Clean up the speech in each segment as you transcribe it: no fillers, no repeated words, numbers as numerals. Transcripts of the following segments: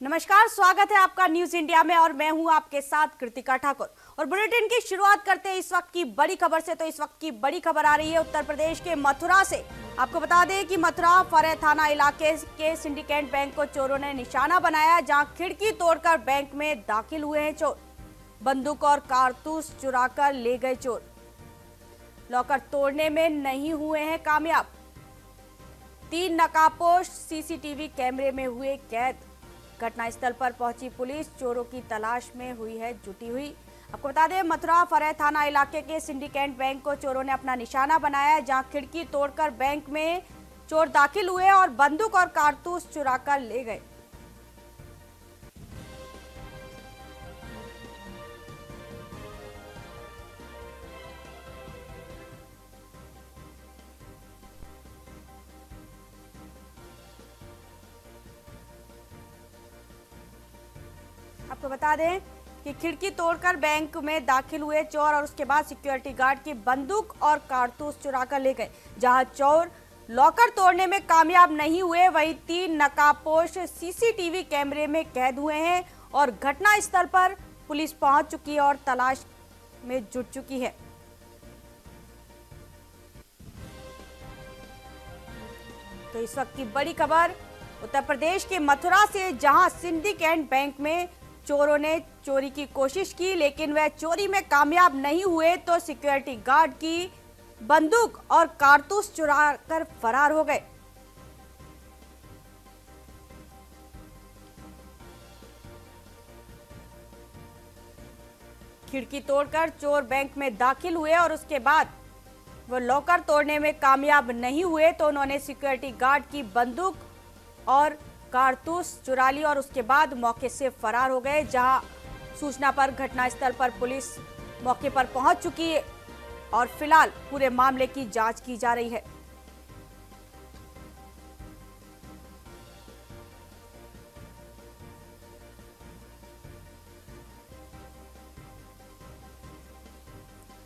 नमस्कार, स्वागत है आपका न्यूज इंडिया में और मैं हूं आपके साथ कृतिका ठाकुर। और बुलेटिन की शुरुआत करते हैं इस वक्त की बड़ी खबर से। तो इस वक्त की बड़ी खबर आ रही है उत्तर प्रदेश के मथुरा से। आपको बता दें कि मथुरा फरह थाना इलाके के सिंडिकेट बैंक को चोरों ने निशाना बनाया, जहां खिड़की तोड़कर बैंक में दाखिल हुए हैं चोर। बंदूक और कारतूस चुराकर ले गए चोर। लॉकर तोड़ने में नहीं हुए हैं कामयाब। 3 नकाबपोश सीसीटीवी कैमरे में हुए कैद। घटनास्थल पर पहुंची पुलिस चोरों की तलाश में हुई है जुटी हुई। आपको बता दें, मथुरा फरह थाना इलाके के सिंडिकेट बैंक को चोरों ने अपना निशाना बनाया, जहां खिड़की तोड़कर बैंक में चोर दाखिल हुए और बंदूक और कारतूस चुराकर ले गए। आपको बता दें कि खिड़की तोड़कर बैंक में दाखिल हुए चोर और उसके बाद सिक्योरिटी गार्ड की बंदूक और कारतूस चुराकर ले गए। जहां चोर लॉकर तोड़ने में कामयाब नहीं हुए, वहीं 3 नकाबपोश सीसीटीवी कैमरे में कैद हुए हैं और घटनास्थल पर पुलिस पहुंच चुकी है और तलाश में जुट चुकी है। तो इस वक्त की बड़ी खबर उत्तर प्रदेश के मथुरा से, जहां सिंडिकेट बैंक में चोरों ने चोरी की कोशिश की, लेकिन वह चोरी में कामयाब नहीं हुए तो सिक्योरिटी गार्ड की बंदूक और कारतूस चुराकर फरार हो गए। खिड़की तोड़कर चोर बैंक में दाखिल हुए और उसके बाद वो लॉकर तोड़ने में कामयाब नहीं हुए तो उन्होंने सिक्योरिटी गार्ड की बंदूक और कारतूस चुरा ली और उसके बाद मौके से फरार हो गए। जहां सूचना पर घटनास्थल पर पुलिस मौके पर पहुंच चुकी है और फिलहाल पूरे मामले की जांच की जा रही है।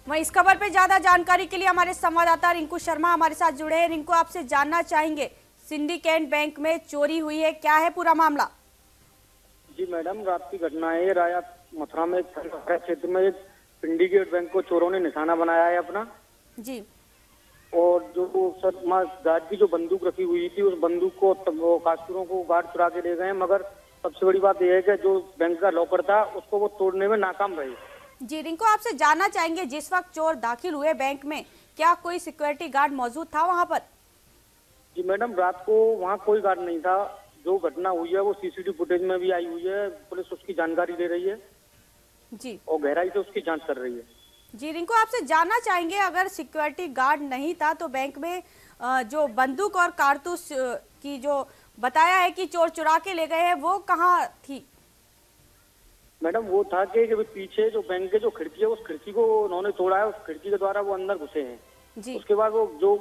वहीं इस खबर पे ज्यादा जानकारी के लिए हमारे संवाददाता रिंकू शर्मा हमारे साथ जुड़े हैं। रिंकू, आपसे जानना चाहेंगे, सिंडिकेट बैंक में चोरी हुई है, क्या है पूरा मामला? जी मैडम, रात की घटना है। राया मथुरा में क्षेत्र में सिंडिकेट बैंक को चोरों ने निशाना बनाया है अपना जी। और जो गार्ड की जो बंदूक रखी हुई थी, उस बंदूक को कास्टूरों को गार्ड चुरा के ले गए। मगर सबसे बड़ी बात यह है कि जो बैंक का लॉकर था उसको वो तोड़ने में नाकाम रहे। जी रिंकू, आपसे जानना चाहेंगे, जिस वक्त चोर दाखिल हुए बैंक में, क्या कोई सिक्योरिटी गार्ड मौजूद था वहां पर? जी मैडम, रात को वहाँ कोई गार्ड नहीं था। जो घटना हुई है वो सीसीटीवी फुटेज में भी आई हुई है। पुलिस उसकी जानकारी ले रही है जी और गहराई से उसकी जांच कर रही है। जी रिंकू, आपसे जानना चाहेंगे, अगर सिक्योरिटी गार्ड नहीं था तो बैंक में जो बंदूक और कारतूस की जो बताया है कि चोर चुरा के ले गए हैं, वो कहाँ थी? मैडम, वो था कि पीछे जो बैंक के जो खिड़की है, उस खिड़की को उन्होंने तोड़ा है। उस खिड़की के द्वारा वो अंदर घुसे हैं जी। उसके बाद वो जो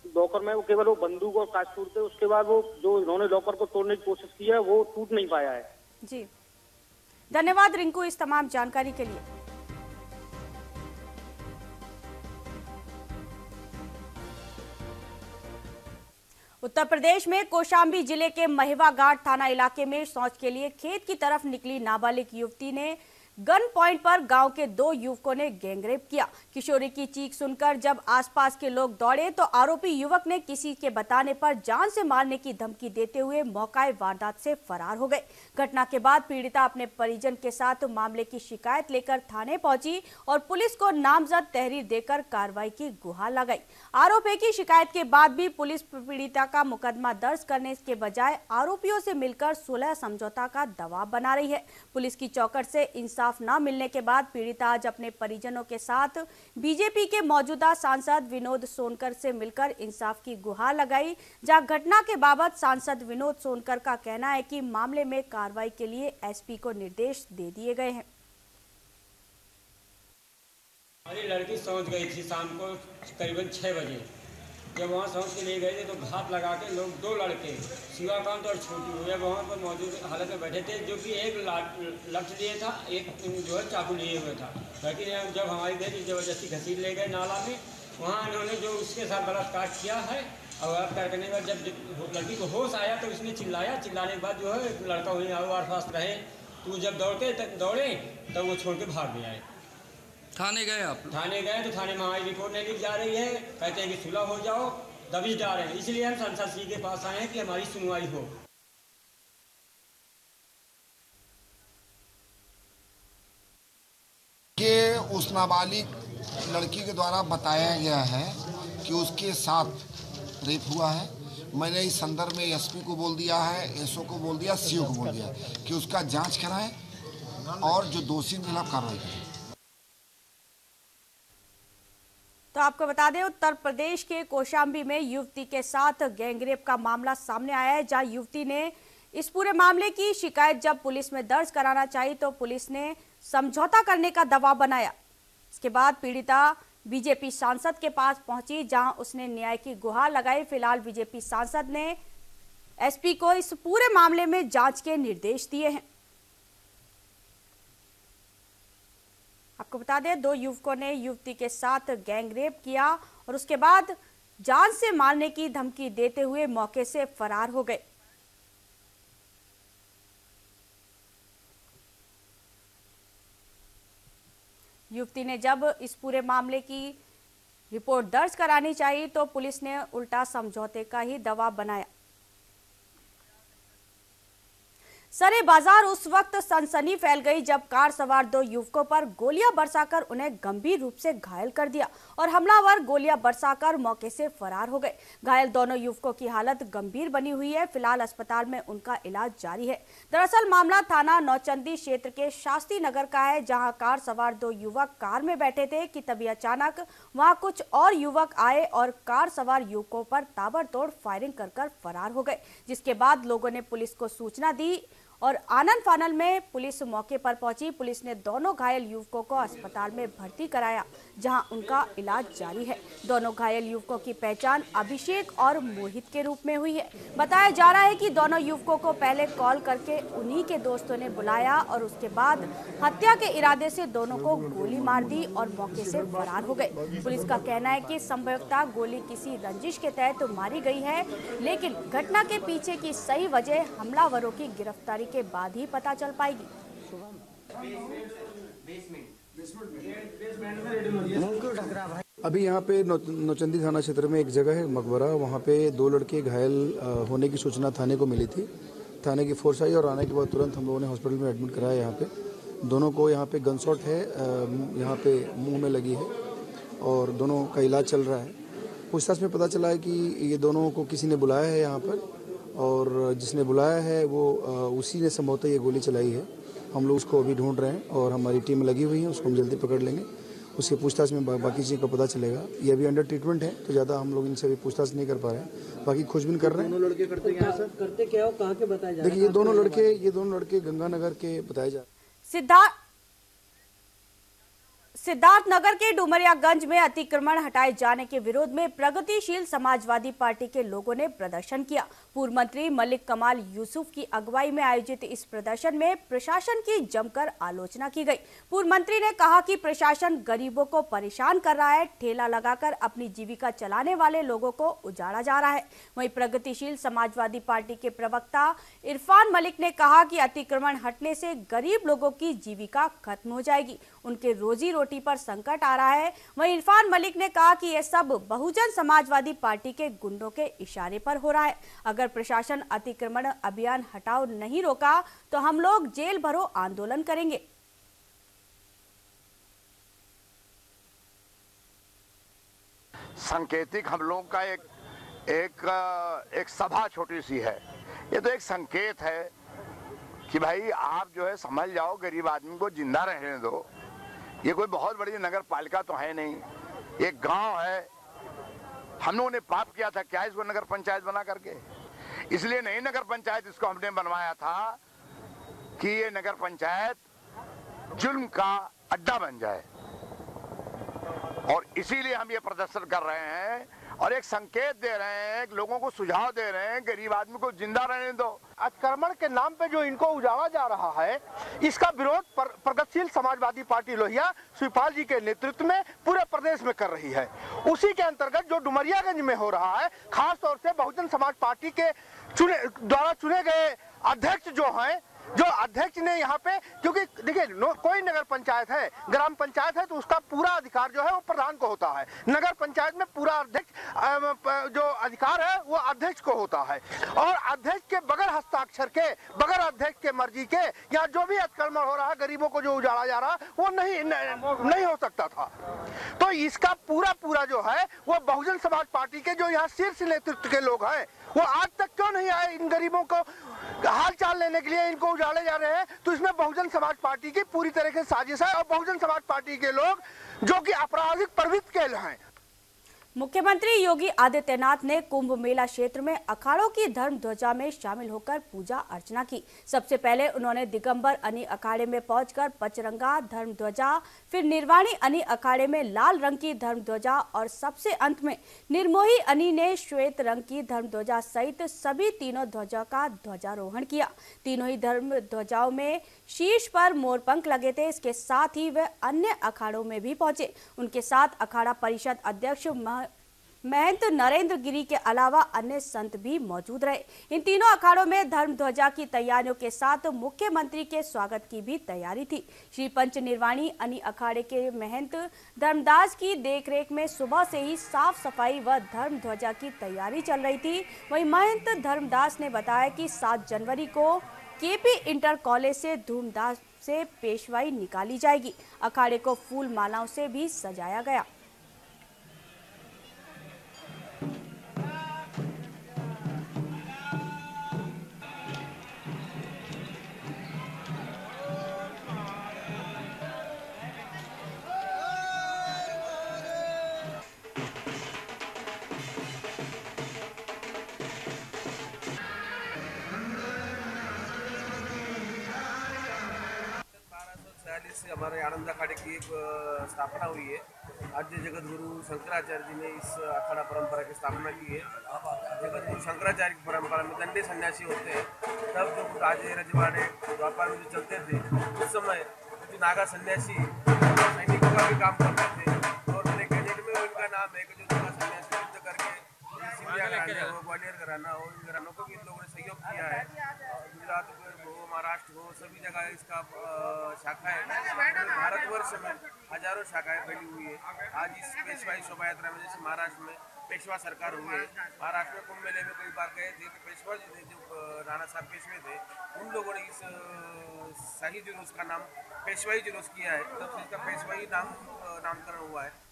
लॉकर में वो केवल वो बंदूक और कारतूस थे। उसके बाद वो जो इन्होंने लॉकर को तोड़ने की कोशिश की है वो टूट नहीं पाया है। जी, धन्यवाद रिंकू इस तमाम जानकारी के लिए। उत्तर प्रदेश में कौशाम्बी जिले के महिवा घाट थाना इलाके में शौच के लिए खेत की तरफ निकली नाबालिग युवती ने गन पॉइंट पर गांव के 2 युवकों ने गैंगरेप किया। किशोरी की चीख सुनकर जब आसपास के लोग दौड़े तो आरोपी युवक ने किसी के बताने पर जान से मारने की धमकी देते हुए मौका वारदात से फरार हो गए। घटना के बाद पीड़िता अपने परिजन के साथ मामले की शिकायत लेकर थाने पहुंची और पुलिस को नामजद तहरीर देकर कार्रवाई की गुहार लगाई। आरोपी की शिकायत के बाद भी पुलिस पीड़िता का मुकदमा दर्ज करने के बजाय आरोपियों से मिलकर सुलह समझौता का दबाव बना रही है। पुलिस की चौकट से इंसाफ न मिलने के बाद पीड़िता आज अपने परिजनों के साथ बीजेपी के मौजूदा सांसद विनोद सोनकर से मिलकर इंसाफ की गुहार लगाई। जहां घटना के बाबत सांसद विनोद सोनकर का कहना है कि मामले में कार्रवाई के लिए एसपी को निर्देश दे दिए गए हैं। हमारी लड़की सोच गई थी शाम को करीबन 6 बजे। जब वहाँ सोच के ले गए थे तो घात लगा के लोग 2 लड़के शिवाकांत और छोटी भैया वहाँ पर मौजूद हालत में बैठे थे, जो कि एक लठ लिए था, एक जो है चाकू लिए हुए था। लेकिन जब हमारी बेटी जबरदस्ती घसीट ले गए नाला में, वहाँ इन्होंने जो उसके साथ बलात्कार किया है और अब क्या करने के बाद जब लड़की को होश आया तो उसने चिल्लाया, चिल्लाने के बाद जो है लड़का वहीं आस पास रहे, तो जब दौड़े तब वो छोड़ के भाग गया है। थाने गए आप? थाने गए तो थाने में हमारी रिपोर्ट नहीं लिख जा रही है, कहते हैं कि सुलह हो जाओ, दबिश डाल रहे हैं। इसलिए हम संसद श्री के पास आए हैं कि हमारी सुनवाई हो। कि उस नाबालिग लड़की के द्वारा बताया गया है कि उसके साथ रेप हुआ है। मैंने इस संदर्भ में एसपी को बोल दिया है, एसओ को बोल दिया, सीओ को बोल दिया कि उसका जांच कराएं और जो दोषी के खिलाफ कार्रवाई करें। तो आपको बता दें, उत्तर प्रदेश के कौशाम्बी में युवती के साथ गैंगरेप का मामला सामने आया है, जहां युवती ने इस पूरे मामले की शिकायत जब पुलिस में दर्ज कराना चाहिए तो पुलिस ने समझौता करने का दबाव बनाया। इसके बाद पीड़िता बीजेपी सांसद के पास पहुंची, जहां उसने न्याय की गुहार लगाई। फिलहाल बीजेपी सांसद ने एसपी को इस पूरे मामले में जांच के निर्देश दिए हैं। आपको बता दें, 2 युवकों ने युवती के साथ गैंगरेप किया और उसके बाद जान से मारने की धमकी देते हुए मौके से फरार हो गए। युवती ने जब इस पूरे मामले की रिपोर्ट दर्ज करानी चाहिए तो पुलिस ने उल्टा समझौते का ही दबाव बनाया। सरे बाजार उस वक्त सनसनी फैल गई जब कार सवार 2 युवकों पर गोलियां बरसाकर उन्हें गंभीर रूप से घायल कर दिया और हमलावर गोलियां बरसाकर मौके से फरार हो गए। घायल दोनों युवकों की हालत गंभीर बनी हुई है। फिलहाल अस्पताल में उनका इलाज जारी है। दरअसल मामला थाना नौचंदी क्षेत्र के शास्त्री नगर का है, जहां कार सवार 2 युवक कार में बैठे थे कि तभी अचानक वहां कुछ और युवक आए और कार सवार युवकों पर ताबड़तोड़ फायरिंग कर फरार हो गए। जिसके बाद लोगों ने पुलिस को सूचना दी और आनन फानन में पुलिस मौके पर पहुंची। पुलिस ने दोनों घायल युवकों को अस्पताल में भर्ती कराया, जहां उनका इलाज जारी है। दोनों घायल युवकों की पहचान अभिषेक और मोहित के रूप में हुई है। बताया जा रहा है कि दोनों युवकों को पहले कॉल करके उन्हीं के दोस्तों ने बुलाया और उसके बाद हत्या के इरादे से दोनों को गोली मार दी और मौके से फरार हो गए। पुलिस का कहना है कि संभवतः गोली किसी रंजिश के तहत मारी गई है, लेकिन घटना के पीछे की सही वजह हमलावरों की गिरफ्तारी के बाद ही पता चल पाएगी। अभी यहाँ पे नौचंदी थाना क्षेत्र में एक जगह है मकबरा, वहाँ पे 2 लड़के घायल होने की सूचना थाने को मिली थी। थाने की फोर्स आई और आने के बाद तुरंत हम लोगों ने हॉस्पिटल में एडमिट कराया। यहाँ पे दोनों को यहाँ पे गन शॉट है, यहाँ पे मुंह में लगी है और दोनों का इलाज चल रहा है। पूछताछ में पता चला है कि ये दोनों को किसी ने बुलाया है यहाँ पर और जिसने बुलाया है वो उसी ने संभवतः ये गोली चलाई है। हम लोग उसको अभी ढूंढ रहे हैं और हमारी टीम लगी हुई है, उसको हम जल्दी पकड़ लेंगे। उसके पूछताछ में बाकी चीज़ का पता चलेगा। ये अभी अंडर ट्रीटमेंट है तो ज़्यादा हम लोग इनसे अभी पूछताछ नहीं कर पा रहे हैं, बाकी खोजबीन कर रहे हैं। दोनों लड़के करते क्या हो, कहाँ के बताए जा रहे हैं? देखिए ये दोनों लड़के गंगानगर के बताए जा रहे हैं। सिद्धार्थनगर के डुमरियागंज में अतिक्रमण हटाए जाने के विरोध में प्रगतिशील समाजवादी पार्टी के लोगों ने प्रदर्शन किया। पूर्व मंत्री मलिक कमाल यूसुफ की अगुवाई में आयोजित इस प्रदर्शन में प्रशासन की जमकर आलोचना की गई। पूर्व मंत्री ने कहा कि प्रशासन गरीबों को परेशान कर रहा है, ठेला लगाकर अपनी जीविका चलाने वाले लोगों को उजाड़ा जा रहा है। वहीं प्रगतिशील समाजवादी पार्टी के प्रवक्ता इरफान मलिक ने कहा कि अतिक्रमण हटने से गरीब लोगों की जीविका खत्म हो जाएगी, उनके रोजी रोटी पर संकट आ रहा है। वहीं इरफान मलिक ने कहा कि यह सब बहुजन समाजवादी पार्टी के गुंडों के इशारे पर हो रहा है। अगर प्रशासन अतिक्रमण अभियान हटाओ नहीं रोका तो हम लोग जेल भरो आंदोलन करेंगे। सांकेतिक हम लोगों का एक सभा छोटी सी है। ये तो एक संकेत है कि भाई आप जो है समझ जाओ, गरीब आदमी को जिंदा रहने दो। ये कोई बहुत बड़ी नगर पालिका तो है नहीं, एक गांव है। हम लोगों ने पाप किया था क्या इसको नगर पंचायत बना करके? इसलिए नहीं नगर पंचायत इसको हमने बनवाया था कि ये नगर पंचायत जुल्म का अड्डा बन जाए, और इसीलिए हम ये प्रदर्शन कर रहे हैं। और एक संकेत दे रहे हैं, लोगों को सुझाव दे रहे हैं, गरीब आदमी को जिंदा रहने दो। अतिक्रमण के नाम पे जो इनको उजाड़ा जा रहा है, इसका विरोध प्रगतिशील समाजवादी पार्टी लोहिया शिवपाल जी के नेतृत्व में पूरे प्रदेश में कर रही है। उसी के अंतर्गत जो डुमरियागंज में हो रहा है, खास तौर से बहुजन समाज पार्टी के द्वारा चुने गए अध्यक्ष जो अध्यक्ष ने यहाँ पे, क्योंकि देखिए कोई नगर पंचायत है, ग्राम पंचायत है, तो उसका पूरा अधिकार जो है वो प्रधान को होता है। नगर पंचायत में पूरा अध्यक्ष जो अधिकार है वो अध्यक्ष को होता है, और अध्यक्ष के बगैर हस्ताक्षर के, बगैर अध्यक्ष के मर्जी के यहाँ जो भी अतिक्रमण हो रहा है, गरीबों को जो उजाड़ा जा रहा है, वो नहीं हो सकता था। तो इसका पूरा जो है वो बहुजन समाज पार्टी के जो यहाँ शीर्ष नेतृत्व के लोग हैं, वो आज तक क्यों नहीं आए इन गरीबों को हाल चाल लेने के लिए, इनको उजाड़े जा रहे हैं। तो इसमें बहुजन समाज पार्टी की पूरी तरह से साजिश है, और बहुजन समाज पार्टी के लोग जो कि आपराधिक प्रवृत्ति के हैं। मुख्यमंत्री योगी आदित्यनाथ ने कुंभ मेला क्षेत्र में अखाड़ों की धर्म ध्वजा में शामिल होकर पूजा अर्चना की। सबसे पहले उन्होंने दिगंबर अनी अखाड़े में पहुंचकर पचरंगा धर्म ध्वजा, फिर निर्वाणी अनी अखाड़े में लाल रंग की धर्म ध्वजा और सबसे अंत में निर्मोही अनी ने श्वेत रंग की धर्म ध्वजा सहित सभी तीनों ध्वजा का ध्वजारोहण किया। तीनों ही धर्म ध्वजाओं में शीर्ष पर मोरपंख लगे थे। इसके साथ ही वे अन्य अखाड़ों में भी पहुंचे। उनके साथ अखाड़ा परिषद अध्यक्ष महंत नरेंद्र गिरी के अलावा अन्य संत भी मौजूद रहे। इन तीनों अखाड़ों में धर्म ध्वजा की तैयारियों के साथ मुख्यमंत्री के स्वागत की भी तैयारी थी। श्री पंच निर्वाणी अनी अखाड़े के महंत धर्मदास की देखरेख में सुबह से ही साफ सफाई व धर्म ध्वजा की तैयारी चल रही थी। वहीं महंत धर्मदास ने बताया कि 7 जनवरी को केपी इंटर कॉलेज से धूमधाम से पेशवाई निकाली जाएगी। अखाड़े को फूल मालाओं से भी सजाया गया। से हमारे आनंद अखाड़े की एक स्थापना हुई है। आद्य जगत गुरु शंकराचार्य जी ने इस अखाड़ा परंपरा की स्थापना की है। जगत गुरु शंकराचार्य की परंपरा में दंडे सन्यासी होते हैं, तब जो राजे रजवाड़े व्यापार में जो चलते थे, उस समय जो नागा सन्यासी सैनिकों का भी काम करते थे, और मेरे कैडेट में उनका नाम है कि जो नागा सन्यासी युद्ध करके सिंधिया घराना हो, ग्वालियर घराना हो, इन घरानों को भी इन लोगों ने सहयोग किया है। गुजरात हो, महाराष्ट्र हो, सभी जगह इसका शाखा है। भारतवर्ष में हजारों शाखाएं फैली हुई है। आज इस पेशवाई शोभा यात्रा में, जैसे महाराष्ट्र में पेशवा सरकार हुई है, महाराष्ट्र में कुंभ मेले में कई बार गए थे, तो पेशवा जी थे जो राणा साहब पेशवे थे, उन लोगों ने इस शाही जुलूस का नाम पेशवाई जुलूस किया है, तब से इसका पेशवाई नामकरण हुआ है।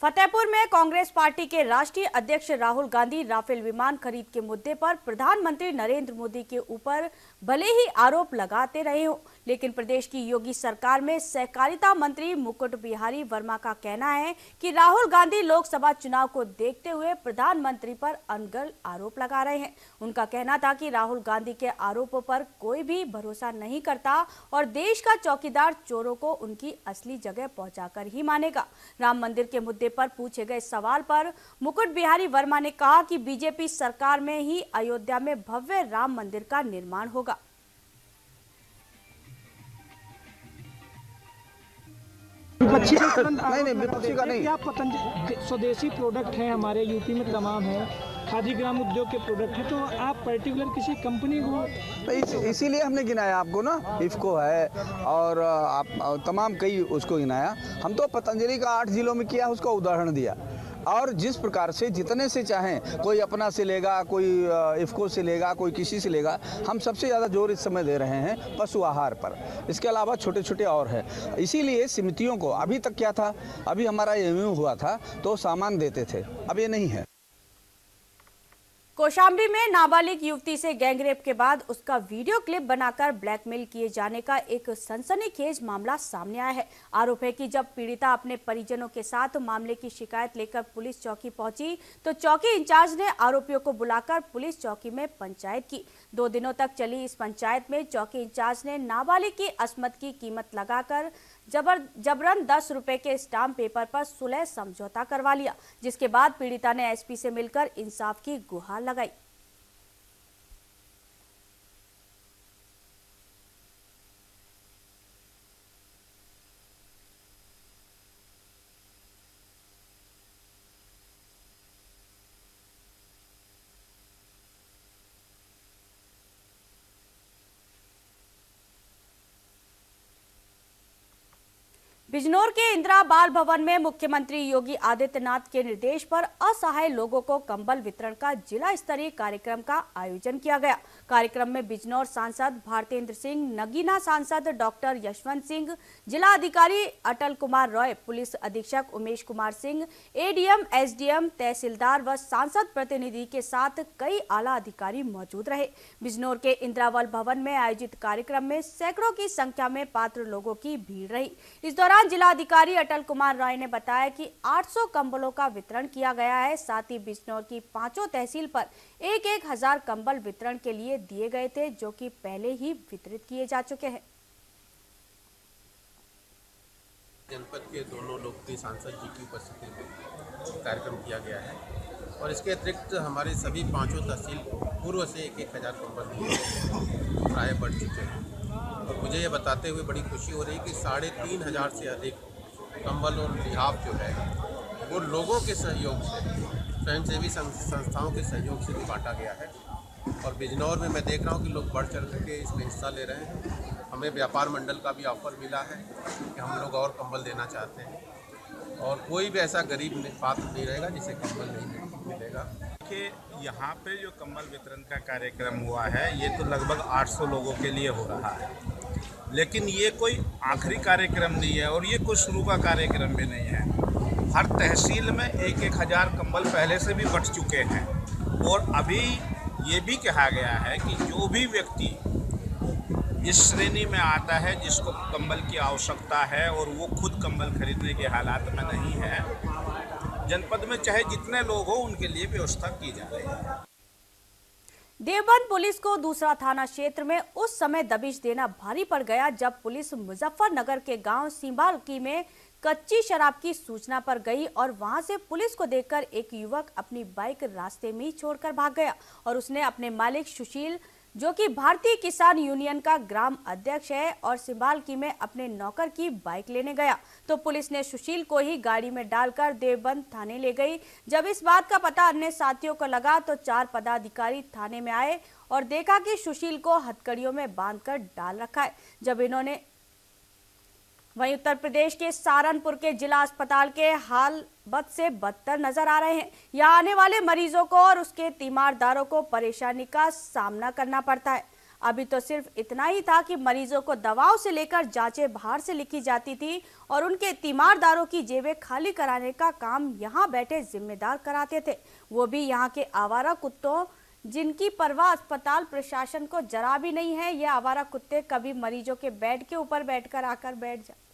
फतेहपुर में कांग्रेस पार्टी के राष्ट्रीय अध्यक्ष राहुल गांधी राफेल विमान खरीद के मुद्दे पर प्रधानमंत्री नरेंद्र मोदी के ऊपर भले ही आरोप लगाते रहे हो, लेकिन प्रदेश की योगी सरकार में सहकारिता मंत्री मुकुट बिहारी वर्मा का कहना है कि राहुल गांधी लोकसभा चुनाव को देखते हुए प्रधानमंत्री पर अनगढ़ आरोप लगा रहे हैं। उनका कहना था कि राहुल गांधी के आरोपों पर कोई भी भरोसा नहीं करता और देश का चौकीदार चोरों को उनकी असली जगह पहुंचाकर ही मानेगा। राम मंदिर के मुद्दे पर पूछे गए सवाल पर मुकुट बिहारी वर्मा ने कहा कि बीजेपी सरकार में ही अयोध्या में भव्य राम मंदिर का निर्माण होगा। विपक्षी नहीं विपक्षी का नहीं, क्या स्वदेशी प्रोडक्ट है हमारे यूपी में तमाम है, खादी ग्राम उद्योग के प्रोडक्ट है, तो आप पर्टिकुलर किसी कंपनी को इसीलिए हमने गिनाया आपको ना, इफ्को है और आप तमाम कई उसको गिनाया। हम तो पतंजलि का 8 जिलों में किया, उसका उदाहरण दिया, और जिस प्रकार से जितने से चाहें, कोई अपना से लेगा, कोई इफ्को से लेगा, कोई किसी से लेगा। हम सबसे ज़्यादा जोर इस समय दे रहे हैं पशु आहार पर, इसके अलावा छोटे छोटे और है। इसीलिए समितियों को अभी तक क्या था, अभी हमारा एमयू हुआ था तो सामान देते थे, अब ये नहीं है। कौशाम्बी में नाबालिग युवती से गैंगरेप के बाद उसका वीडियो क्लिप बनाकर ब्लैकमेल किए जाने का एक सनसनीखेज मामला सामने आया है। आरोप है कि जब पीड़िता अपने परिजनों के साथ मामले की शिकायत लेकर पुलिस चौकी पहुंची तो चौकी इंचार्ज ने आरोपियों को बुलाकर पुलिस चौकी में पंचायत की। 2 दिनों तक चली इस पंचायत में चौकी इंचार्ज ने नाबालिग की अस्मत की कीमत लगाकर जबरन 10 रुपए के स्टाम्प पेपर पर सुलह समझौता करवा लिया, जिसके बाद पीड़िता ने एसपी से मिलकर इंसाफ की गुहार लगाई। बिजनौर के इंदिरा बाल भवन में मुख्यमंत्री योगी आदित्यनाथ के निर्देश पर असहाय लोगों को कंबल वितरण का जिला स्तरीय कार्यक्रम का आयोजन किया गया। कार्यक्रम में बिजनौर सांसद भारतेंद्र सिंह, नगीना सांसद डॉक्टर यशवंत सिंह, जिला अधिकारी अटल कुमार रॉय, पुलिस अधीक्षक उमेश कुमार सिंह, एडीएम, एसडीएम, तहसीलदार व सांसद प्रतिनिधि के साथ कई आला अधिकारी मौजूद रहे। बिजनौर के इंदिरा बाल भवन में आयोजित कार्यक्रम में सैकड़ों की संख्या में पात्र लोगों की भीड़ रही। इस दौरान जिला अधिकारी अटल कुमार रॉय ने बताया कि 800 कंबलों का वितरण किया गया है। साथ ही बिजनौर की 5 तहसील पर 1-1 हजार कंबल वितरण के लिए दिए गए थे, जो कि पहले ही वितरित किए जा चुके हैं। जनपद के दोनों लोकप्रिय सांसद जी की उपस्थिति में कार्यक्रम किया गया है और इसके अतिरिक्त हमारे सभी 5 तहसील पूर्व से 1-1 हजार कंबल प्राय बढ़ चुके हैं और मुझे ये बताते हुए बड़ी खुशी हो रही कि 3,500 से अधिक कंबल और लिहाफ जो है वो लोगों के सहयोग से, स्वयंसेवी संस्थाओं के सहयोग से बांटा गया है। और बिजनौर में मैं देख रहा हूँ कि लोग बढ़ चढ़ करके इसमें हिस्सा ले रहे हैं। हमें व्यापार मंडल का भी ऑफर मिला है कि हम लोग और कंबल देना चाहते हैं और कोई भी ऐसा गरीब पात्र नहीं रहेगा जिसे कंबल नहीं मिलेगा। देखिए, यहाँ पे जो कंबल वितरण का कार्यक्रम हुआ है ये तो लगभग 800 लोगों के लिए हो रहा है, लेकिन ये कोई आखिरी कार्यक्रम नहीं है और ये कोई शुरू का कार्यक्रम भी नहीं है। हर तहसील में 1-1 हजार कंबल पहले से भी बंट चुके हैं और अभी ये भी कहा गया है कि जो भी व्यक्ति इस श्रेणी में आता है जिसको कंबल की आवश्यकता है और वो खुद कंबल खरीदने के हालात में नहीं है, जनपद में चाहे जितने लोग हो उनके लिए व्यवस्था की जा रही है। देवबंद पुलिस को दूसरा थाना क्षेत्र में उस समय दबिश देना भारी पड़ गया जब पुलिस मुजफ्फरनगर के गांव सिंबालकी में कच्ची शराब की सूचना पर गई और वहां से पुलिस को देखकर एक युवक अपनी बाइक रास्ते में ही छोड़कर भाग गया और उसने अपने मालिक सुशील, जो कि भारतीय किसान यूनियन का ग्राम अध्यक्ष है और सिंबालकी में अपने नौकर की बाइक लेने गया, तो पुलिस ने सुशील को ही गाड़ी में डालकर देवबंद थाने ले गई। जब इस बात का पता अन्य साथियों को लगा तो 4 पदाधिकारी थाने में आए और देखा कि सुशील को हथकड़ियों में बांधकर डाल रखा है। जब इन्होंने वहीं उत्तर प्रदेश के सहारनपुर के जिला अस्पताल के हाल बद से बदतर नजर आ रहे हैं। यहाँ आने वाले मरीजों को और उसके तीमारदारों को परेशानी का सामना करना पड़ता है। अभी तो सिर्फ इतना ही था कि मरीजों को दवाओं से लेकर जांचें बाहर से लिखी जाती थी और उनके तीमारदारों की जेबें खाली कराने का काम यहाँ बैठे जिम्मेदार कराते थे, वो भी यहाँ के आवारा कुत्तों, जिनकी परवाह अस्पताल प्रशासन को जरा भी नहीं है। ये आवारा कुत्ते कभी मरीजों के बेड के ऊपर बैठकर आकर बैठ जाते।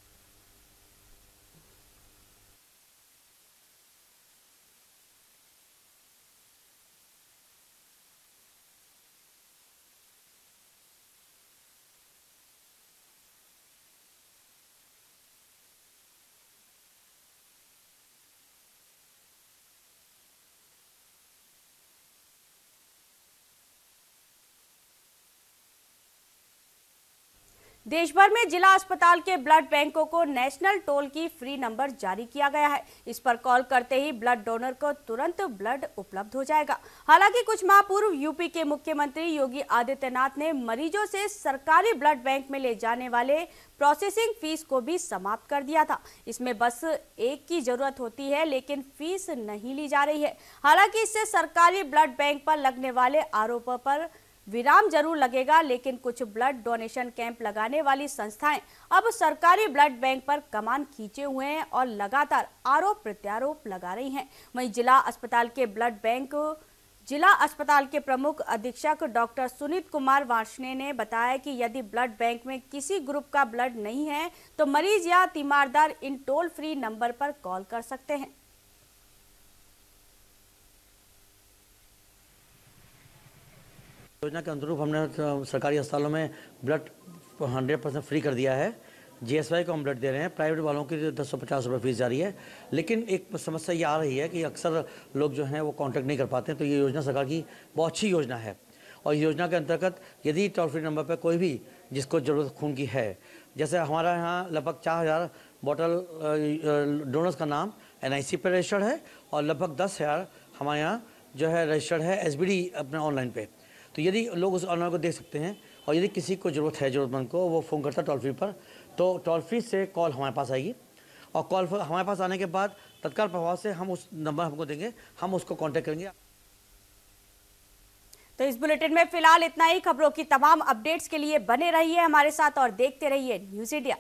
देश भर में जिला अस्पताल के ब्लड बैंकों को नेशनल टोल की फ्री नंबर जारी किया गया है। इस पर कॉल करते ही ब्लड डोनर को तुरंत ब्लड उपलब्ध हो जाएगा। हालांकि कुछ माह पूर्व यूपी के मुख्यमंत्री योगी आदित्यनाथ ने मरीजों से सरकारी ब्लड बैंक में ले जाने वाले प्रोसेसिंग फीस को भी समाप्त कर दिया था। इसमें बस एक की जरूरत होती है, लेकिन फीस नहीं ली जा रही है। हालांकि इससे सरकारी ब्लड बैंक पर लगने वाले आरोपों पर विराम जरूर लगेगा, लेकिन कुछ ब्लड डोनेशन कैंप लगाने वाली संस्थाएं अब सरकारी ब्लड बैंक पर कमान खींचे हुए हैं और लगातार आरोप प्रत्यारोप लगा रही हैं। वहीं जिला अस्पताल के प्रमुख अधीक्षक डॉक्टर सुनीत कुमार वार्ष्णेय ने बताया कि यदि ब्लड बैंक में किसी ग्रुप का ब्लड नहीं है तो मरीज या तीमारदार इन टोल फ्री नंबर पर कॉल कर सकते हैं। योजना के अनुरूप हमने सरकारी अस्पतालों में ब्लड 100% फ्री कर दिया है। GSY को हम ब्लड दे रहे हैं। प्राइवेट वालों की 1050 रुपये फीस जा रही है, लेकिन एक समस्या ये आ रही है कि अक्सर लोग जो हैं वो कॉन्टैक्ट नहीं कर पाते हैं। तो ये योजना सरकार की बहुत अच्छी योजना है, और इस योजना के अंतर्गत यदि टोल फ्री नंबर पर कोई भी जिसको ज़रूरत खून की है, जैसे हमारा यहाँ लगभग 4000 बॉटल डोनर्स का नाम NIC पर रजिस्टर्ड है, और लगभग 10,000 हमारे यहाँ जो है रजिस्टर्ड है SBD अपने ऑनलाइन पे। तो यदि लोग उस ऑनलाइन को देख सकते हैं, और यदि किसी को ज़रूरत है, ज़रूरतमंद को, वो फ़ोन करता है टोल फ्री पर, तो टोल फ्री से कॉल हमारे पास आएगी, और कॉल हमारे पास आने के बाद तत्काल प्रभाव से हम उस नंबर हमको देंगे, हम उसको कॉन्टैक्ट करेंगे। तो इस बुलेटिन में फिलहाल इतना ही। खबरों की तमाम अपडेट्स के लिए बने रहिए हमारे साथ और देखते रहिए न्यूज़ इंडिया।